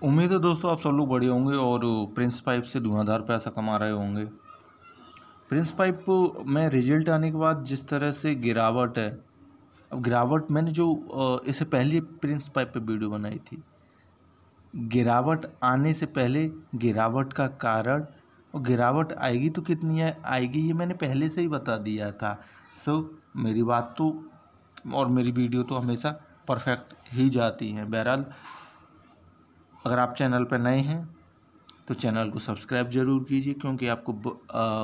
उम्मीद है दोस्तों आप सब लोग बढ़िया होंगे और प्रिंस पाइप से धुआंधार पैसा कमा रहे होंगे। प्रिंस पाइप में रिजल्ट आने के बाद जिस तरह से गिरावट है, अब गिरावट मैंने जो इससे पहले प्रिंस पाइप पे वीडियो बनाई थी, गिरावट आने से पहले गिरावट का कारण और गिरावट आएगी तो कितनी आएगी ये मैंने पहले से ही बता दिया था। मेरी बात तो और मेरी वीडियो तो हमेशा परफेक्ट ही जाती हैं। बहरहाल अगर आप चैनल पर नए हैं तो चैनल को सब्सक्राइब ज़रूर कीजिए, क्योंकि आपको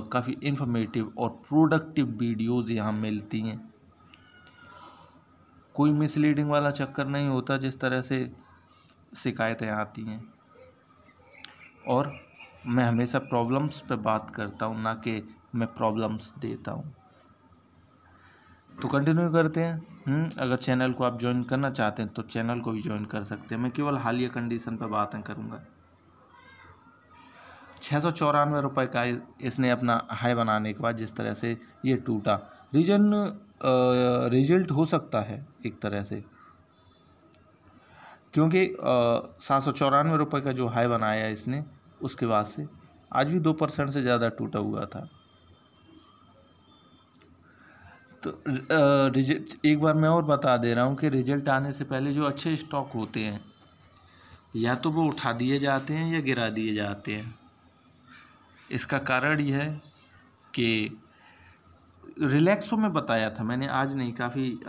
काफ़ी इन्फॉर्मेटिव और प्रोडक्टिव वीडियोज़ यहाँ मिलती हैं। कोई मिसलीडिंग वाला चक्कर नहीं होता जिस तरह से शिकायतें आती हैं, और मैं हमेशा प्रॉब्लम्स पे बात करता हूँ, ना कि मैं प्रॉब्लम्स देता हूँ। तो कंटिन्यू करते हैं। अगर चैनल को आप ज्वाइन करना चाहते हैं तो चैनल को भी ज्वाइन कर सकते हैं। मैं केवल हालिया कंडीशन पर बातें करूँगा। 694 रुपये का इसने अपना हाई बनाने के बाद जिस तरह से ये टूटा, रिजल्ट हो सकता है एक तरह से, क्योंकि 794 रुपये का जो हाई बनाया इसने, उसके बाद से आज भी 2% से ज़्यादा टूटा हुआ था। तो रिजल्ट एक बार मैं और बता दे रहा हूँ कि रिजल्ट आने से पहले जो अच्छे स्टॉक होते हैं, या तो वो उठा दिए जाते हैं या गिरा दिए जाते हैं। इसका कारण यह है कि रिलैक्सो में बताया था मैंने, आज नहीं, काफ़ी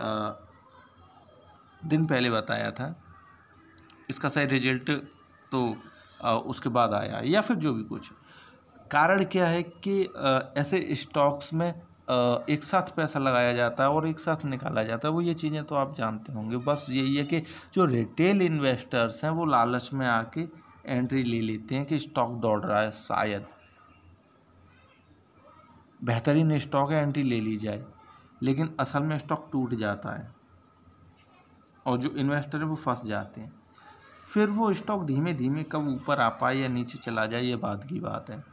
दिन पहले बताया था। इसका सही रिजल्ट तो उसके बाद आया, या फिर जो भी कुछ कारण क्या है कि ऐसे स्टॉक्स में एक साथ पैसा लगाया जाता है और एक साथ निकाला जाता है। वो ये चीज़ें तो आप जानते होंगे। बस यही है कि जो रिटेल इन्वेस्टर्स हैं वो लालच में आके एंट्री ले लेते हैं कि स्टॉक दौड़ रहा है, शायद बेहतरीन स्टॉक है, एंट्री ले ली जाए, लेकिन असल में स्टॉक टूट जाता है और जो इन्वेस्टर है वो फंस जाते हैं। फिर वो स्टॉक धीमे धीमे कब ऊपर आ पाए या नीचे चला जाए, ये बात की बात है।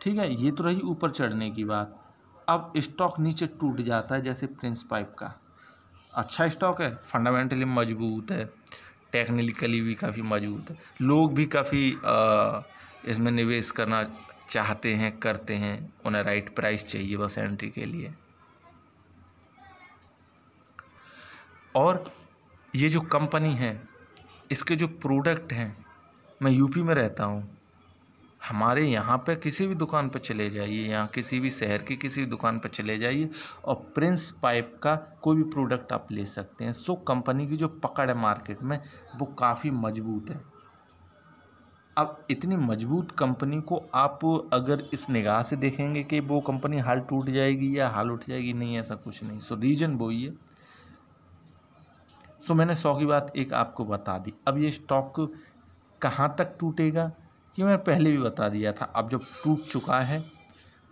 ठीक है, ये तो रही ऊपर चढ़ने की बात। अब स्टॉक नीचे टूट जाता है, जैसे प्रिंस पाइप का अच्छा स्टॉक है, फंडामेंटली मजबूत है, टेक्निकली भी काफ़ी मजबूत है, लोग भी काफ़ी इसमें निवेश करना चाहते हैं, करते हैं, उन्हें राइट प्राइस चाहिए बस एंट्री के लिए। और ये जो कंपनी है, इसके जो प्रोडक्ट हैं, मैं यूपी में रहता हूँ, हमारे यहाँ पे किसी भी दुकान पर चले जाइए, यहाँ किसी भी शहर की किसी भी दुकान पर चले जाइए और प्रिंस पाइप का कोई भी प्रोडक्ट आप ले सकते हैं। कंपनी की जो पकड़ है मार्केट में वो काफ़ी मजबूत है। अब इतनी मजबूत कंपनी को आप अगर इस निगाह से देखेंगे कि वो कंपनी हाल टूट जाएगी या हाल उठ जाएगी, नहीं, ऐसा कुछ नहीं। रीजन वो ही है। मैंने 100 की बात एक आपको बता दी। अब ये स्टॉक कहाँ तक टूटेगा ये मैंने पहले भी बता दिया था। अब जब टूट चुका है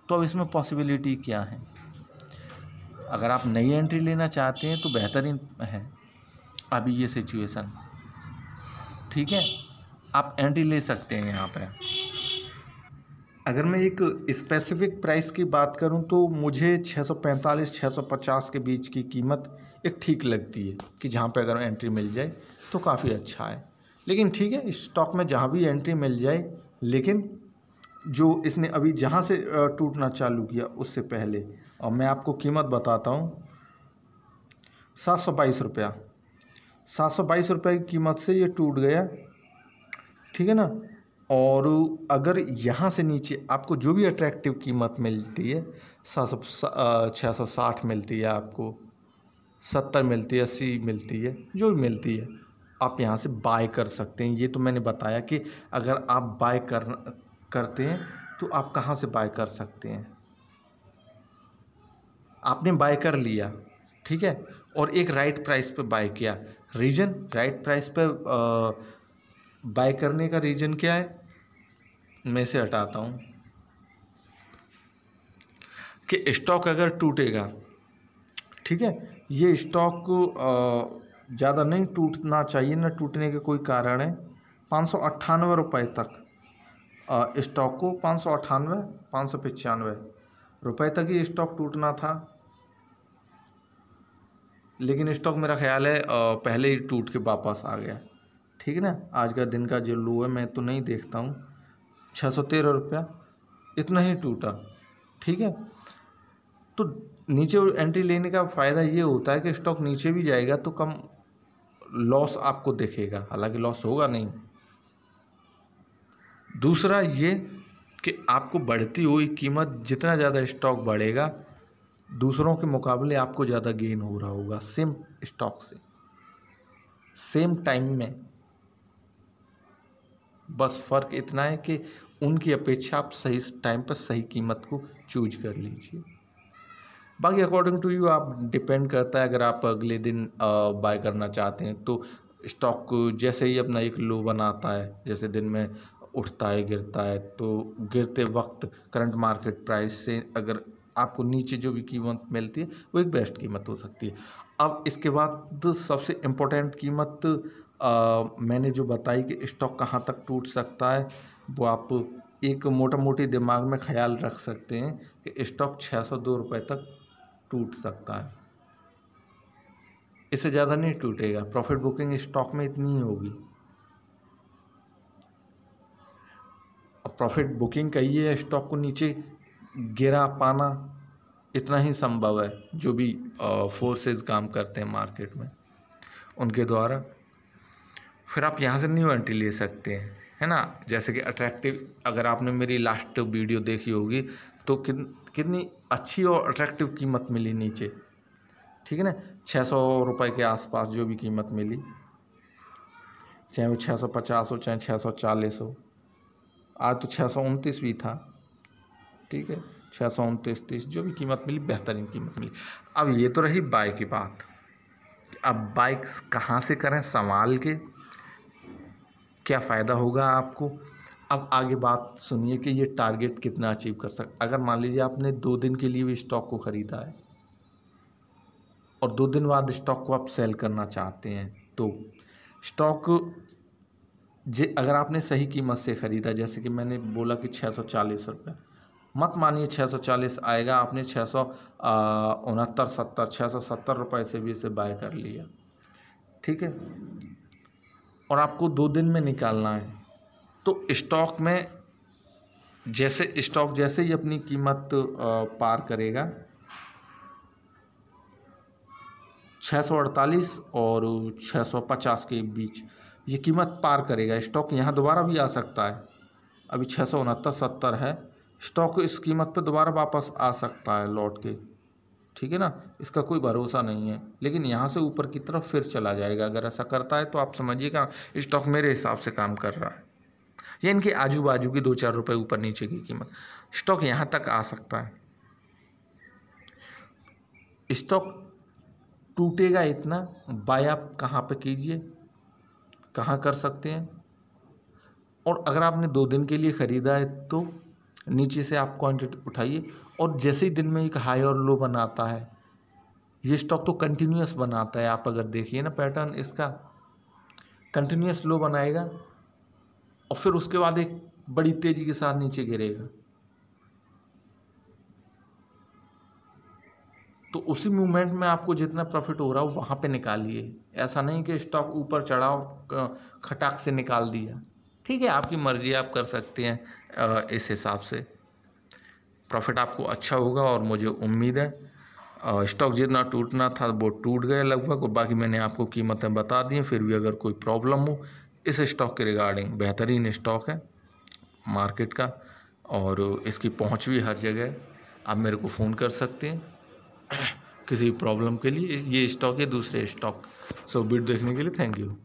तो अब इसमें पॉसिबिलिटी क्या है। अगर आप नई एंट्री लेना चाहते हैं तो बेहतरीन है अभी ये सिचुएशन। ठीक है, आप एंट्री ले सकते हैं यहाँ पे। अगर मैं एक स्पेसिफिक प्राइस की बात करूं तो मुझे 645-650 के बीच की कीमत एक ठीक लगती है कि जहां पे अगर एंट्री मिल जाए तो काफ़ी अच्छा है। लेकिन ठीक है, स्टॉक में जहां भी एंट्री मिल जाए, लेकिन जो इसने अभी जहां से टूटना चालू किया उससे पहले, और मैं आपको कीमत बताता हूँ, 722 रुपया। 722 रुपये की कीमत से ये टूट गया, ठीक है ना। और अगर यहाँ से नीचे आपको जो भी अट्रैक्टिव कीमत मिलती है, 660 मिलती है, आपको 70 मिलती है, 80 मिलती है, जो भी मिलती है, आप यहाँ से बाय कर सकते हैं। ये तो मैंने बताया कि अगर आप बाय करते हैं तो आप कहाँ से बाय कर सकते हैं। आपने बाय कर लिया, ठीक है, और एक राइट प्राइस पे बाय किया। रीज़न, राइट प्राइस पे बाय करने का रीज़न क्या है, मैं इसे हटाता हूँ कि स्टॉक अगर टूटेगा, ठीक है, ये स्टॉक ज़्यादा नहीं टूटना चाहिए, ना टूटने के कोई कारण है। 598 रुपये तक स्टॉक को 595 रुपये तक ही स्टॉक टूटना था, लेकिन स्टॉक मेरा ख्याल है पहले ही टूट के वापस आ गया। ठीक है ना। आज का दिन का जो लो है मैं तो नहीं देखता हूँ, 613 रुपया इतना ही टूटा, ठीक है। तो नीचे एंट्री लेने का फ़ायदा ये होता है कि स्टॉक नीचे भी जाएगा तो कम लॉस आपको दिखेगा, हालांकि लॉस होगा नहीं। दूसरा ये कि आपको बढ़ती हुई कीमत, जितना ज़्यादा स्टॉक बढ़ेगा दूसरों के मुकाबले आपको ज़्यादा गेन हो रहा होगा सेम स्टॉक से, सेम टाइम में। बस फ़र्क इतना है कि उनकी अपेक्षा आप सही टाइम पर सही कीमत को चूज कर लीजिए। बाकी अकॉर्डिंग टू यू आप डिपेंड करता है। अगर आप अगले दिन बाय करना चाहते हैं तो स्टॉक जैसे ही अपना एक लो बनाता है, जैसे दिन में उठता है गिरता है, तो गिरते वक्त करंट मार्केट प्राइस से अगर आपको नीचे जो भी कीमत मिलती है वो एक बेस्ट कीमत हो सकती है। अब इसके बाद सबसे इम्पोर्टेंट कीमत मैंने जो बताई कि स्टॉक कहाँ तक टूट सकता है, वो आप एक मोटा मोटी दिमाग में ख्याल रख सकते हैं कि स्टॉक 602 रुपये तक टूट सकता है, इससे ज़्यादा नहीं टूटेगा। प्रॉफिट बुकिंग स्टॉक में इतनी ही होगी। अब प्रॉफिट बुकिंग कहिए या स्टॉक को नीचे गिरा पाना, इतना ही संभव है जो भी फोर्सेस काम करते हैं मार्केट में उनके द्वारा। फिर आप यहाँ से न्यू एंट्री ले सकते हैं, है ना। जैसे कि अट्रैक्टिव, अगर आपने मेरी लास्ट वीडियो देखी होगी तो कितनी अच्छी और अट्रैक्टिव कीमत मिली नीचे, ठीक है ना। 600 रुपये के आसपास जो भी कीमत मिली, चाहे वो 650 हो चाहे 640 हो। आज तो 629 भी था, ठीक है, 629-30 जो भी कीमत मिली बेहतरीन कीमत मिली। अब ये तो रही बाय की बात। अब बाय कहाँ से करें संभाल के, क्या फ़ायदा होगा आपको। अब आगे बात सुनिए कि ये टारगेट कितना अचीव कर सकते। अगर मान लीजिए आपने 2 दिन के लिए भी स्टॉक को ख़रीदा है और 2 दिन बाद स्टॉक को आप सेल करना चाहते हैं, तो स्टॉक अगर आपने सही कीमत से ख़रीदा, जैसे कि मैंने बोला कि 640 रुपये, मत मानिए 640 आएगा, आपने 670 रुपये से भी इसे बाय कर लिया, ठीक है, और आपको 2 दिन में निकालना है। तो स्टॉक में जैसे ही अपनी कीमत पार करेगा 648 और 650 के बीच ये कीमत पार करेगा स्टॉक, यहाँ दोबारा भी आ सकता है। अभी 669.70 है, स्टॉक इस कीमत पे दोबारा वापस आ सकता है लौट के, ठीक है ना। इसका कोई भरोसा नहीं है, लेकिन यहाँ से ऊपर की तरफ फिर चला जाएगा। अगर ऐसा करता है तो आप समझिएगा स्टॉक मेरे हिसाब से काम कर रहा है। या इनके आजू बाजू की 2-4 रुपये ऊपर नीचे की कीमत, स्टॉक यहाँ तक आ सकता है। स्टॉक टूटेगा इतना, बाय आप कहाँ पे कीजिए, कहाँ कर सकते हैं। और अगर आपने 2 दिन के लिए ख़रीदा है तो नीचे से आप क्वांटिटी उठाइए, और जैसे ही दिन में एक हाई और लो बनाता है, ये स्टॉक तो कंटिन्यूस बनाता है। आप अगर देखिए ना पैटर्न इसका, कंटिन्यूस लो बनाएगा और फिर उसके बाद एक बड़ी तेज़ी के साथ नीचे गिरेगा। तो उसी मूवमेंट में आपको जितना प्रॉफिट हो रहा हो वहाँ पे निकालिए। ऐसा नहीं कि स्टॉक ऊपर चढ़ा और खटाक से निकाल दिया, ठीक है, आपकी मर्ज़ी, आप कर सकते हैं। इस हिसाब से प्रॉफिट आपको अच्छा होगा और मुझे उम्मीद है स्टॉक जितना टूटना था वो टूट गए लगभग, और बाकी मैंने आपको कीमतें बता दी हैं। फिर भी अगर कोई प्रॉब्लम हो इस स्टॉक के रिगार्डिंग, बेहतरीन स्टॉक है मार्केट का और इसकी पहुंच भी हर जगह है। आप मेरे को फ़ोन कर सकते हैं किसी प्रॉब्लम के लिए। ये स्टॉक है, दूसरे स्टॉक। सो वीडियो देखने के लिए थैंक यू।